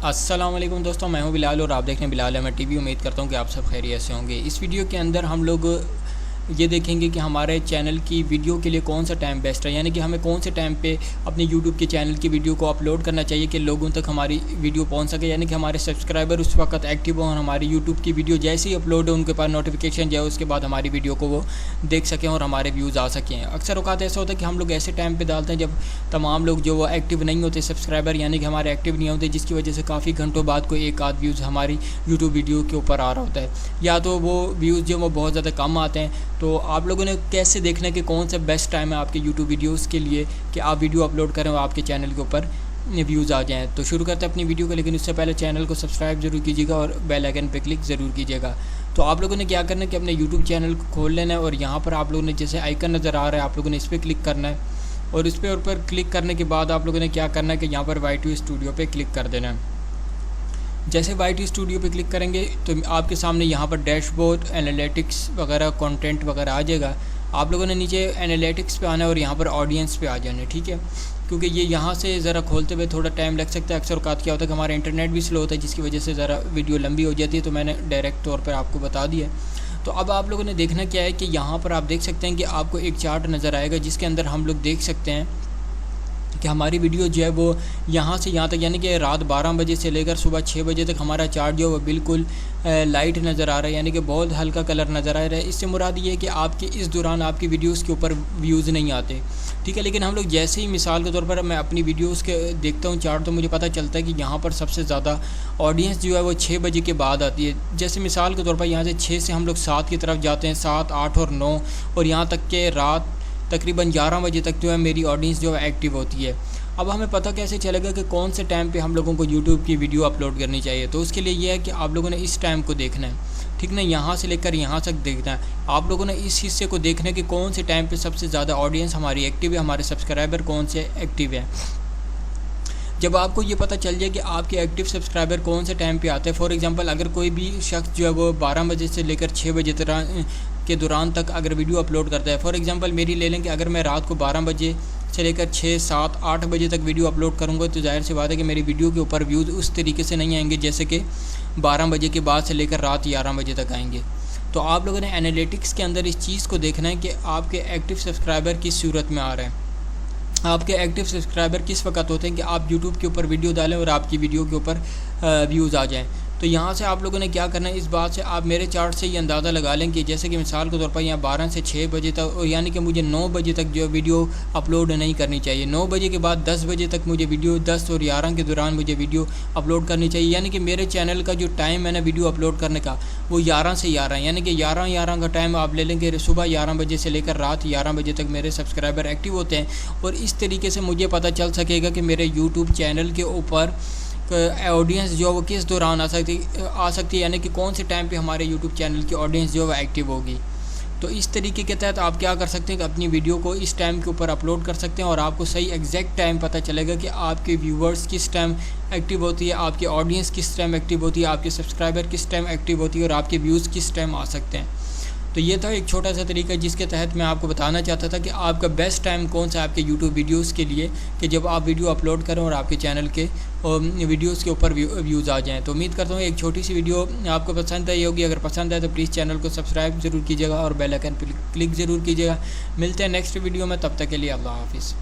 السلام علیکم دوستوں، میں ہوں بلال اور آپ دیکھ رہے ہیں بلال احمد ٹی وی۔ امید کرتا ہوں کہ آپ سب خیریت سے ہوں گے۔ اس ویڈیو کے اندر ہم لوگ یہ دیکھیں گے کہ ہمارے چینل کی ویڈیو کے لیے کون سا ٹائم بیسٹ ہے، یعنی کہ ہمیں کون سے ٹائم پہ اپنے یوٹیوب کے چینل کی ویڈیو کو اپلوڈ کرنا چاہیے کہ لوگوں تک ہماری ویڈیو پہنچ سکے، یعنی کہ ہمارے سبسکرائبر اس وقت ایکٹیو ہوں اور ہماری یوٹیوب کی ویڈیو جیسے ہی اپلوڈ ہو ان کے پاس نوٹیفیکیشن جائے، اس کے بعد ہماری ویڈیو کو وہ دیکھ سکیں اور ہمارے ویوز آ سکیں۔ اکثر اوقات ایسا ہوتا ہے کہ ہم لوگ ایسے ٹائم پہ ڈالتے ہیں جب تمام لوگ جو وہ ایکٹیو نہیں ہوتے، سبسکرائبر یعنی کہ ہمارے ایکٹیو نہیں ہوتے، جس کی وجہ سے کافی گھنٹوں بعد کوئی ایک آدھ ویوز ہماری یوٹیوب ویڈیو کے اوپر آ رہا ہوتا ہے، یا تو وہ ویوز جو وہ بہت زیادہ کم آتے ہیں۔ تو آپ لوگوں نے کیسے دیکھنا ہے کہ کون سا بیسٹ ٹائم ہے آپ کے یوٹیوب ویڈیوز کے لیے کہ آپ ویڈیو اپلوڈ کریں اور آپ کے چینل کے اوپر ویوز آ جائیں؟ تو شروع کرتے ہیں اپنی ویڈیو کو، لیکن اس سے پہلے چینل کو سبسکرائب ضرور کیجیے گا اور بیل آئیکن پہ کلک ضرور کیجیے گا۔ تو آپ لوگوں نے کیا کرنا ہے کہ اپنے یوٹیوب چینل کو کھول لینا ہے اور یہاں پر آپ لوگوں نے جیسے آئیکن نظر آ رہا ہے آپ لوگوں نے اس پہ کلک کرنا ہے، اور اس پہ اوپر کلک کرنے کے بعد آپ لوگوں نے کیا کرنا ہے کہ یہاں پر وائی ٹی اسٹوڈیو پہ کلک کر دینا ہے۔ جیسے وائی ٹی اسٹوڈیو پہ کلک کریں گے تو آپ کے سامنے یہاں پر ڈیش بورڈ، انالیٹکس وغیرہ، کنٹینٹ وغیرہ آ جائے گا۔ آپ لوگوں نے نیچے انالیٹکس پہ آنا ہے اور یہاں پر آڈینس پہ آ جانا ہے، ٹھیک ہے، کیونکہ یہ یہاں سے ذرا کھولتے ہوئے تھوڑا ٹائم لگ سکتا ہے۔ اکثر اوقات کیا ہوتا ہے کہ ہمارا انٹرنیٹ بھی سلو ہوتا ہے، جس کی وجہ سے ذرا ویڈیو لمبی ہو جاتی ہے، تو میں نے ڈائریکٹ طور پر آپ کو بتا دیا ہے۔ تو اب آپ لوگوں نے دیکھنا کیا ہے کہ یہاں پر آپ دیکھ سکتے ہیں کہ آپ کو ایک چارٹ نظر آئے گا جس کے اندر ہم لوگ دیکھ سکتے ہیں کہ ہماری ویڈیو جو ہے وہ یہاں سے یہاں تک، یعنی کہ رات 12 بجے سے لے کر صبح 6 بجے تک ہمارا چارٹ جو ہے وہ بالکل لائٹ نظر آ رہا ہے، یعنی کہ بہت ہلکا کلر نظر آ رہا ہے۔ اس سے مراد یہ ہے کہ آپ کے اس دوران آپ کی ویڈیوز کے اوپر ویوز نہیں آتے، ٹھیک ہے، لیکن ہم لوگ جیسے ہی مثال کے طور پر میں اپنی ویڈیوز کے دیکھتا ہوں چارٹ، تو مجھے پتہ چلتا ہے کہ یہاں پر سب سے زیادہ آڈینس جو ہے وہ 6 بجے کے بعد آتی ہے۔ جیسے مثال کے طور پر یہاں سے 6 سے ہم لوگ 7 کی طرف جاتے ہیں، 7، 8 اور 9، اور یہاں تک کہ رات تقریباً 11 بجے تک جو ہے میری آڈینس جو ہے ایکٹیو ہوتی ہے۔ اب ہمیں پتہ کیسے چلے گا کہ کون سے ٹائم پہ ہم لوگوں کو یوٹیوب کی ویڈیو اپلوڈ کرنی چاہیے؟ تو اس کے لیے یہ ہے کہ آپ لوگوں نے اس ٹائم کو دیکھنا ہے، ٹھیک نا، یہاں سے لے کر یہاں تک دیکھنا ہے۔ آپ لوگوں نے اس حصے کو دیکھنا ہے کہ کون سے ٹائم پہ سب سے زیادہ آڈینس ہماری ایکٹیو ہے، ہمارے سبسکرائبر کون سے ایکٹیو ہیں۔ جب آپ کو یہ پتہ چل جائے کہ آپ کے ایکٹیو سبسکرائبر کون سے ٹائم پہ آتے ہیں، فار ایگزامپل اگر کوئی بھی شخص جو ہے وہ 12 بجے سے لے کر 6 بجے کے دوران تک اگر ویڈیو اپلوڈ کرتا ہے، فار ایگزامپل میری لے لیں کہ اگر میں رات کو 12 بجے سے لے کر 6، 7، 8 بجے تک ویڈیو اپلوڈ کروں گا، تو ظاہر سی بات ہے کہ میری ویڈیو کے اوپر ویوز اس طریقے سے نہیں آئیں گے جیسے کہ 12 بجے کے بعد سے لے کر رات 11 بجے تک آئیں گے۔ تو آپ لوگوں نے انالیٹکس کے اندر اس چیز کو دیکھنا ہے کہ آپ کے ایکٹیو سبسکرائبر کس صورت میں آ رہے ہیں، آپ کے ایکٹیو سبسکرائبر کس وقت ہوتے ہیں کہ آپ یوٹیوب کے اوپر ویڈیو ڈالیں اور آپ کی ویڈیو کے اوپر ویوز آ جائیں۔ تو یہاں سے آپ لوگوں نے کیا کرنا ہے، اس بات سے آپ میرے چارٹ سے یہ اندازہ لگا لیں کہ جیسے کہ مثال کے طور پر یہاں 12 سے 6 بجے تک، یعنی کہ مجھے 9 بجے تک جو ویڈیو اپلوڈ نہیں کرنی چاہیے، 9 بجے کے بعد 10 بجے تک مجھے ویڈیو، 10 اور 11 کے دوران مجھے ویڈیو اپلوڈ کرنی چاہیے، یعنی کہ میرے چینل کا جو ٹائم ہے نا ویڈیو اپلوڈ کرنے کا وہ 11 سے 11 ہے، یعنی کہ 11 کا ٹائم آپ لے لیں کہ صبح 11 بجے سے لے کر رات 11 بجے تک میرے سبسکرائبر ایکٹیو ہوتے ہیں، اور اس طریقے سے مجھے پتہ چل سکے گا کہ میرے یوٹیوب چینل کے اوپر آڈینس جو وہ کس دوران آ سکتی ہے، یعنی کہ کون سے ٹائم پہ ہمارے یوٹیوب چینل کی آڈینس جو ہے ایکٹیو ہوگی۔ تو اس طریقے کے تحت آپ کیا کر سکتے ہیں کہ اپنی ویڈیو کو اس ٹائم کے اوپر اپلوڈ کر سکتے ہیں، اور آپ کو صحیح ایگزیکٹ ٹائم پتہ چلے گا کہ آپ کے ویورز کس ٹائم ایکٹیو ہوتی ہے، آپ کی آڈینس کس ٹائم ایکٹیو ہوتی ہے، آپ کے سبسکرائبر کس ٹائم ایکٹیو ہوتی ہے، اور آپ کے ویوز کس ٹائم آ سکتے ہیں۔ تو یہ تھا ایک چھوٹا سا طریقہ جس کے تحت میں آپ کو بتانا چاہتا تھا کہ آپ کا بیسٹ ٹائم کون سا ہے آپ کے یوٹیوب ویڈیوز کے لیے کہ جب آپ ویڈیو اپلوڈ کریں اور آپ کے چینل کے ویڈیوز کے اوپر ویوز آ جائیں۔ تو امید کرتا ہوں ایک چھوٹی سی ویڈیو آپ کو پسند آئی ہوگی۔ اگر پسند آئے تو پلیز چینل کو سبسکرائب ضرور کیجیے گا اور بیل آئیکن پہ کلک ضرور کیجیے گا۔ ملتے ہیں نیکسٹ ویڈیو میں، تب تک کے لیے اللہ حافظ۔